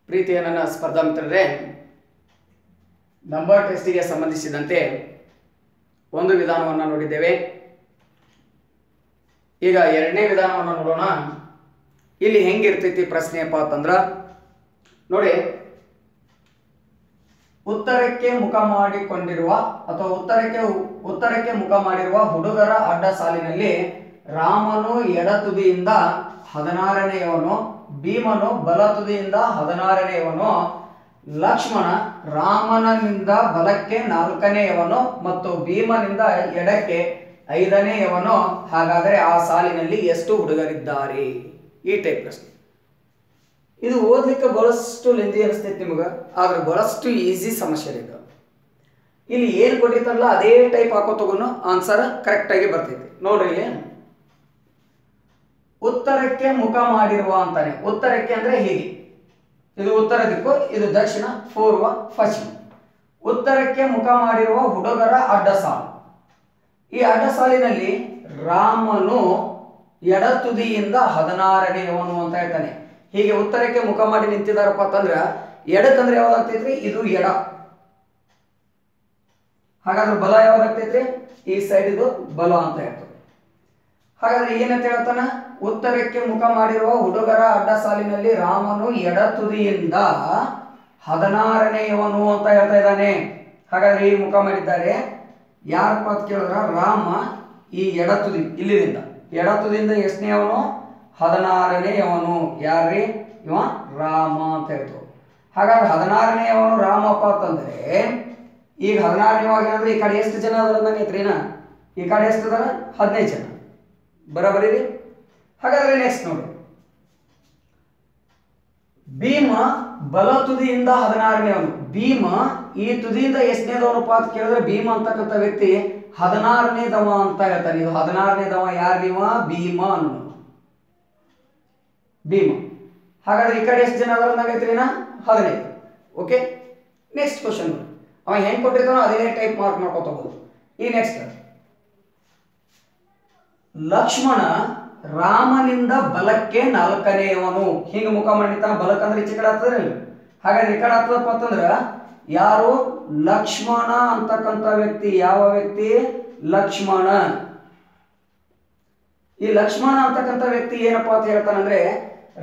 ಪ್ರೀತಿಯ ನನ್ನ ಸ್ಪರ್ಧಾ ಮಿತ್ರರೇ, ನಂಬರ್ ಟೆಸ್ಟಿಗೆ ಸಂಬಂಧಿಸಿದಂತೆ ಒಂದು ವಿಧಾನವನ್ನು ನೋಡಿದ್ದೇವೆ. ಈಗ ಎರಡನೇ ವಿಧಾನವನ್ನು ನೋಡೋಣ. ಇಲ್ಲಿ ಹೆಂಗಿರ್ತೈತಿ ಪ್ರಶ್ನೆಯಪ್ಪ ಅಂತಂದ್ರೆ ನೋಡಿ, ಉತ್ತರಕ್ಕೆ ಮುಖ ಮಾಡಿಕೊಂಡಿರುವ ಅಥವಾ ಉತ್ತರಕ್ಕೆ ಮುಖ ಮಾಡಿರುವ ಹುಡುಗರ ಅಡ್ಡ ಸಾಲಿನಲ್ಲಿ ರಾಮನು ಎಡ ತುದಿಯಿಂದ 16ನೇಯವನು, ಭೀಮನು ಬಲ ತುದಿಯಿಂದ 16ನೇಯವನು, ಲಕ್ಷ್ಮಣ ರಾಮನಿಂದ ಬಲಕ್ಕೆ 4ನೇಯವನು ಮತ್ತು ಭೀಮನಿಂದ ಎಡಕ್ಕೆ 5ನೇಯವನು. ಹಾಗಾದರೆ ಆ ಸಾಲಿನಲ್ಲಿ ಎಷ್ಟು ಹುಡುಗರಿದ್ದಾರೆ? ಈ ಟೈಪ್ ಪ್ರಶ್ನೆ. ಇದು ಓದಲಿಕ್ಕೆ ಬಹಳಷ್ಟು ಲೆಂದಿ ಅನಿಸ್ತೈತಿ ನಿಮಗೆ, ಆದ್ರೆ ಬಹಳಷ್ಟು ಈಸಿ ಸಮಸ್ಯೆ ಇದು. ಇಲ್ಲಿ ಏನು ಕೊಟ್ಟಿರ್ತಾರಲ್ಲ ಅದೇ ಟೈಪ್ ಹಾಕೋ ತಗೊಂಡು ಆನ್ಸರ್ ಕರೆಕ್ಟಾಗಿ ಬರ್ತೈತಿ. ನೋಡ್ರಿ, ಇಲ್ಲಿ ಉತ್ತರಕ್ಕೆ ಮುಖ ಮಾಡಿರುವ ಅಂತಾನೆ. ಉತ್ತರಕ್ಕೆ ಅಂದ್ರೆ ಹೀಗೆ, ಇದು ಉತ್ತರ ದಿಕ್ಕು, ಇದು ದಕ್ಷಿಣ, ಪೂರ್ವ, ಪಶ್ಚಿಮ. ಉತ್ತರಕ್ಕೆ ಮುಖ ಮಾಡಿರುವ ಹುಡುಗರ ಅಡ್ಡ ಸಾಲು. ಈ ಅಡ್ಡ ಸಾಲಿನಲ್ಲಿ ರಾಮನು ಎಡ ತುದಿಯಿಂದ 16ನೇಯವನು ಅಂತ ಹೇಳ್ತಾನೆ. ಹೀಗೆ ಉತ್ತರಕ್ಕೆ ಮುಖ ಮಾಡಿ ನಿಂತಿದಾರಪ್ಪ ಅಂತಂದ್ರೆ ಎಡಕ್ಕಂದ್ರೆ ಯಾವ್ದಾಗ್ತೈತ್ರಿ? ಇದು ಎಡ. ಹಾಗಾದ್ರೆ ಬಲ ಯಾವ್ದಾಗ್ತೈತ್ರಿ? ಈ ಸೈಡ್ ಇದು ಬಲ ಅಂತ ಹೇಳ್ತದೆ. ಹಾಗಾದ್ರೆ ಏನಂತ ಹೇಳ್ತಾನ? ಉತ್ತರಕ್ಕೆ ಮುಖ ಮಾಡಿರುವ ಹುಡುಗರ ಅಡ್ಡ ಸಾಲಿನಲ್ಲಿ ರಾಮನು ಎಡ ತುದಿಯಿಂದ 16ನೇಯವನು ಅಂತ ಹೇಳ್ತಾ ಇದ್ದಾನೆ. ಹಾಗಾದ್ರೆ ಈ ಮುಖ ಮಾಡಿದ್ದಾರೆ ಯಾರಪ್ಪ ಅಂತ ಕೇಳಿದ್ರ, ರಾಮ ಈ ಎಡ ತುದಿ ಇಲ್ಲಿಂದ ಎಡ ತುದಿಯಿಂದ ಎಷ್ಟನೇಯವನು? 16ನೇಯವನು. ಯಾರ್ರಿ? ಇವ ರಾಮ ಅಂತ ಹೇಳ್ತು. ಹಾಗಾದ್ರೆ 16ನೇಯವನು ರಾಮಪ್ಪ ಅಂತಂದ್ರೆ ಈಗ 16ನೇವಾಗ ಏನಂದ್ರೆ ಈ ಕಡೆ ಎಷ್ಟು ಜನ ಅದೈತ್ರಿನ? ಈ ಕಡೆ ಎಷ್ಟು ಅದಾರ? 15 ಜನ. ಬರಬರಿ. ಹಾಗಾದ್ರೆ ನೆಕ್ಸ್ಟ್ ನೋಡಿ, ಭೀಮ ಬಲ ತುದಿಯಿಂದ 16ನೇವನು. ಭೀಮ ಈ ತುದಿಯಿಂದ ಎಷ್ಟನೇದವನಪ್ಪ ಅಂತ ಕೇಳಿದ್ರೆ ಭೀಮ ಅಂತಕ್ಕಂಥ ವ್ಯಕ್ತಿ 16ನೇದವ ಅಂತ ಹೇಳ್ತಾನೆ. ಇದು 16ನೇದವ ಯಾರಿವ? ಭೀಮ ಅನ್ನೋನು, ಭೀಮ. ಹಾಗಾದ್ರೆ ಈ ಕಡೆ ಎಷ್ಟು ಜನ ಅದರನ್ನಾಗೈತ್ರಿನ? 15. Okay, next question. ಅವ ಹೆಂಗ್ ಕೊಟ್ಟಿರ್ತಾನೋ ಅದೇ ಟೈಪ್ ಮಾರ್ಕ್ ಮಾಡ್ಕೋಬಹುದು. ಈ ನೆಕ್ಸ್ಟ್, ಲಕ್ಷ್ಮಣ ರಾಮನಿಂದ ಬಲಕ್ಕೆ 4ನೇಯವನು. ಹಿಂಗ ಮುಖ ಮಾಡಿರ್ತಾನ. ಬಲಕ್ ಅಂದ್ರೆ ಈಚೆ ಕಡೆ ಆಗ್ತದ್ರಿ. ಹಾಗಾದ್ರೆ ಈ ಕಡೆ ಆಗ್ತದಪ್ಪ ಅಂತಂದ್ರ ಯಾರು? ಲಕ್ಷ್ಮಣ ಅಂತಕ್ಕಂಥ ವ್ಯಕ್ತಿ. ಯಾವ ವ್ಯಕ್ತಿ? ಲಕ್ಷ್ಮಣ. ಈ ಲಕ್ಷ್ಮಣ ಅಂತಕ್ಕಂಥ ವ್ಯಕ್ತಿ ಏನಪ್ಪಾ ಅಂತ ಹೇಳ್ತಾನಂದ್ರೆ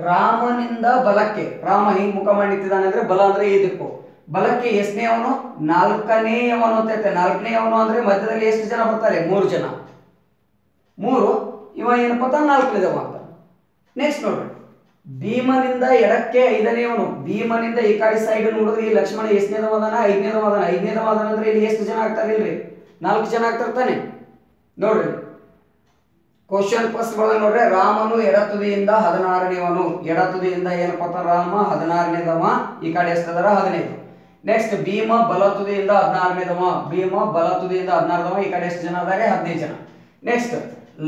ರಾಮನಿಂದ ಬಲಕ್ಕೆ, ರಾಮ ಹಿಂಗ್ ಮುಖ ಮಾಡಿ ನಿಂತಿದ್ದಾನೆ ಅಂದ್ರೆ ಬಲ ಅಂದ್ರೆ ಈ ದಿಕ್ಕು, ಬಲಕ್ಕೆ ಎಷ್ಟನೇಯವನು? 4ನೇಯವನು ಅಂತ ಹೇಳ್ತಾನೆ. 4ನೇಯವನು ಅಂದ್ರೆ ಮಧ್ಯದಲ್ಲಿ ಎಷ್ಟು ಜನ ಬರ್ತಾರೆ? 3 ಜನ. 3. ಇವ ಏನಪ್ಪ ಅಂತ 4ನೇದವ ಅಂತ. ನೆಕ್ಸ್ಟ್ ನೋಡ್ರಿ, ಭೀಮನಿಂದ ಎಡಕ್ಕೆ 5ನೇಯವನು. ಭೀಮನಿಂದ ಈ ಕಡೆ ಸೈಡ್ ನೋಡಿದ್ರೆ ಈ ಲಕ್ಷ್ಮಣ ಎಷ್ಟನೇದವ ಅದಾನ? 5ನೇದವ ಅದಾನ. 5ನೇದವ ಅದಾನ ಅಂದ್ರೆ ಇಲ್ಲಿ ಎಷ್ಟು ಜನ ಆಗ್ತಾರೆ? ಇಲ್ರಿ 4 ಜನ ಆಗ್ತಿರ್ತಾನೆ. ನೋಡ್ರಿ, ಕ್ವಶನ್ ಫಸ್ಟ್ ನೋಡ್ರಿ, ರಾಮನು ಎಡ ತುದಿಯಿಂದ 16ನೇಯವನು. ಎಡ ತುದಿಯಿಂದ ಏನಪ್ಪ ಅಂತ ರಾಮ 16ನೇದವ. ಈ ಕಡೆ ಎಷ್ಟದಾರ? 15. ನೆಕ್ಸ್ಟ್ ಭೀಮ ಬಲ ತುದಿಯಿಂದ 16ನೇದವ. ಭೀಮ ಬಲ ತುದಿಯಿಂದ 16ದವ. ಈ ಕಡೆ ಎಷ್ಟು ಜನ ಅದಾರೆ? 15 ಜನ. ನೆಕ್ಸ್ಟ್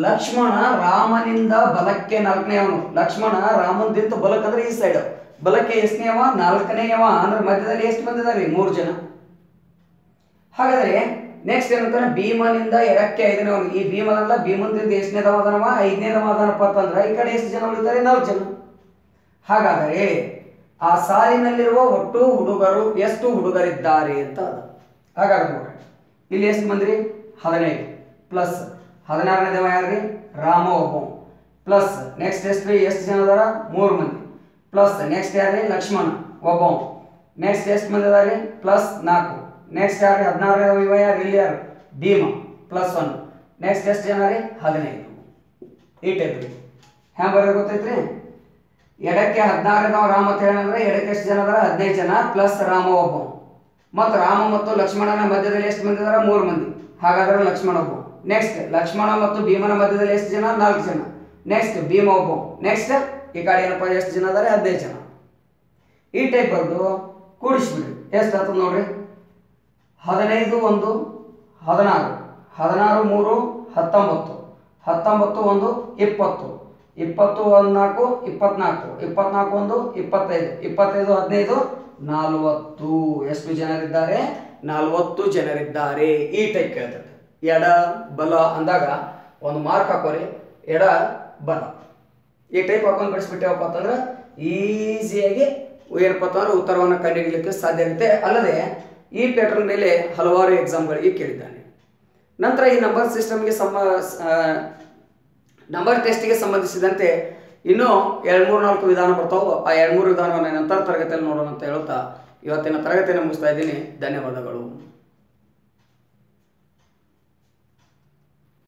ಲಕ್ಷ್ಮಣ ರಾಮನಿಂದ ಬಲಕ್ಕೆ 4ನೇಯವನು. ಲಕ್ಷ್ಮಣ ರಾಮನಿಂದ ಬಲಕ್ಕೆ ಅಂದ್ರೆ ಈ ಸೈಡ್, ಬಲಕ್ಕೆ ಎಷ್ಟನೇವ? 4ನೇಯವ. ಅಂದ್ರೆ ಮಧ್ಯದಲ್ಲಿ ಎಷ್ಟು ಬಂದಿದ್ದಾರೆ? 3 ಜನ. ಹಾಗಾದ್ರೆ ನೆಕ್ಸ್ಟ್ ಏನಂತಾನೆ? ಭೀಮನಿಂದ ಎಡಕ್ಕೆ 5ನೇಯವನು. ಈ ಭೀಮನಲ್ಲ, ಭೀಮನಿಂದ ಎಷ್ಟನೇದವ ಅದಾನವ? 5ನೇದವ ಅದಾನಪ್ಪ ಅಂತಂದ್ರೆ ಈ ಕಡೆ ಎಷ್ಟು ಜನ ಉಳಿತಾರೆ? 4 ಜನ. ಹಾಗಾದರೆ ಆ ಸಾಲಿನಲ್ಲಿರುವ ಒಟ್ಟು ಹುಡುಗರು ಎಷ್ಟು ಹುಡುಗರಿದ್ದಾರೆ ಅಂತ ಅದ. ಹಾಗಾದ್ರೆ ನೋಡ್ರಿ, ಇಲ್ಲಿ ಎಷ್ಟು ಬಂದ್ರಿ? 15 ಪ್ಲಸ್ 16ನೇದವ ಯಾರ್ರಿ? ರಾಮ ಒಬ್ಬ. ಪ್ಲಸ್ ನೆಕ್ಸ್ಟ್ ಎಷ್ಟು ಜನ ಅದಾರ? 3 ಮಂದಿ. ಪ್ಲಸ್ ನೆಕ್ಸ್ಟ್ ಯಾರ್ರಿ? ಲಕ್ಷ್ಮಣ ಒಬ್ಬ. ನೆಕ್ಸ್ಟ್ ಎಷ್ಟು ಮಂದಿ ಅದಾರಿ? ಪ್ಲಸ್ 4. ನೆಕ್ಸ್ಟ್ ಯಾರ್ರಿ? 16ನೇದವ ಇವ ಯಾರು? ಇಲ್ಲಿ ಯಾರು? ಭೀಮ ಪ್ಲಸ್ 1. ನೆಕ್ಸ್ಟ್ ಎಷ್ಟು ಜನ ರೀ? 15. ಈ ಟೈಪ್ ರೀ. ಹ್ಯಾಂಗ ಬರೋದು ಗೊತ್ತೈತ್ರಿ? ಎಡಕ್ಕೆ 16ನೇದವ ರಾಮ ಅಂತ ಹೇಳಂದ್ರೆ ಎಡಕ್ಕೆ ಎಷ್ಟು ಜನ ಅದಾರ? 15 ಜನ ಪ್ಲಸ್ ರಾಮ ಒಬ್ಬ. ಮತ್ತು ರಾಮ ಮತ್ತು ಲಕ್ಷ್ಮಣನ ಮಧ್ಯದಲ್ಲಿ ಎಷ್ಟು ಮಂದಿ ಅದಾರ? 3 ಮಂದಿ. ಹಾಗಾದ್ರೆ ಲಕ್ಷ್ಮಣ ಒಬ್ಬ. ನೆಕ್ಸ್ಟ್ ಲಕ್ಷ್ಮಣ ಮತ್ತು ಭೀಮನ ಮಧ್ಯದಲ್ಲಿ ಎಷ್ಟು ಜನ? 4 ಜನ. ನೆಕ್ಸ್ಟ್ ಭೀಮ ಒಬ್ಬ. ನೆಕ್ಸ್ಟ್ ಈ ಕಡೆ ಏನಪ್ಪ ಎಷ್ಟು ಜನ ಅದಾರೆ? 15 ಜನ. ಈ ಟೈಪ್ ಬರ್ದು ಕೂಡಿಸ್ಬಿಡ್ರಿ. ಎಷ್ಟು ಆಗ್ತದೆ ನೋಡ್ರಿ? 15 1 16, 16 3 19, 19 1 20, 20 1 4 24, 24 1 25, 25 15 40. ಎಷ್ಟು ಜನರಿದ್ದಾರೆ? 40 ಜನರಿದ್ದಾರೆ. ಈ ಟೈಪ್ ಕೇಳ್ತದೆ. ಎಡ ಬಲ ಅಂದಾಗ ಒಂದು ಮಾರ್ಕ್ ಹಾಕೋರಿ. ಎಡ ಬಲ ಈ ಟೈಪ್ ಹಾಕೊಂಡು ಬಿಡಿಸ್ಬಿಟ್ಟೇವಪ್ಪ ಅಂತಂದ್ರೆ ಈಸಿಯಾಗಿ ಏನಪ್ಪ ಅಂತಂದ್ರೆ ಉತ್ತರವನ್ನು ಕಂಡುಹಿಡಿಯಲಿಕ್ಕೆ ಸಾಧ್ಯ ಆಗುತ್ತೆ. ಅಲ್ಲದೆ ಈ ಪ್ಯಾಟರ್ನ್ ಮೇಲೆ ಹಲವಾರು ಎಕ್ಸಾಮ್ಗಳಿಗೆ ಕೇಳಿದ್ದಾನೆ. ನಂತರ ಈ ನಂಬರ್ ಸಿಸ್ಟಮ್ಗೆ ನಂಬರ್ ಟೆಸ್ಟ್ಗೆ ಸಂಬಂಧಿಸಿದಂತೆ ಇನ್ನೂ 2-3-4 ವಿಧಾನ ಬರ್ತಾವೆ. ಆ 2-3 ವಿಧಾನವನ್ನು ನಂತರ ತರಗತಿಯಲ್ಲಿ ನೋಡೋಣ ಅಂತ ಹೇಳ್ತಾ ಇವತ್ತಿನ ತರಗತಿಯನ್ನು ಮುಗಿಸ್ತಾ ಇದ್ದೀನಿ. ಧನ್ಯವಾದಗಳು.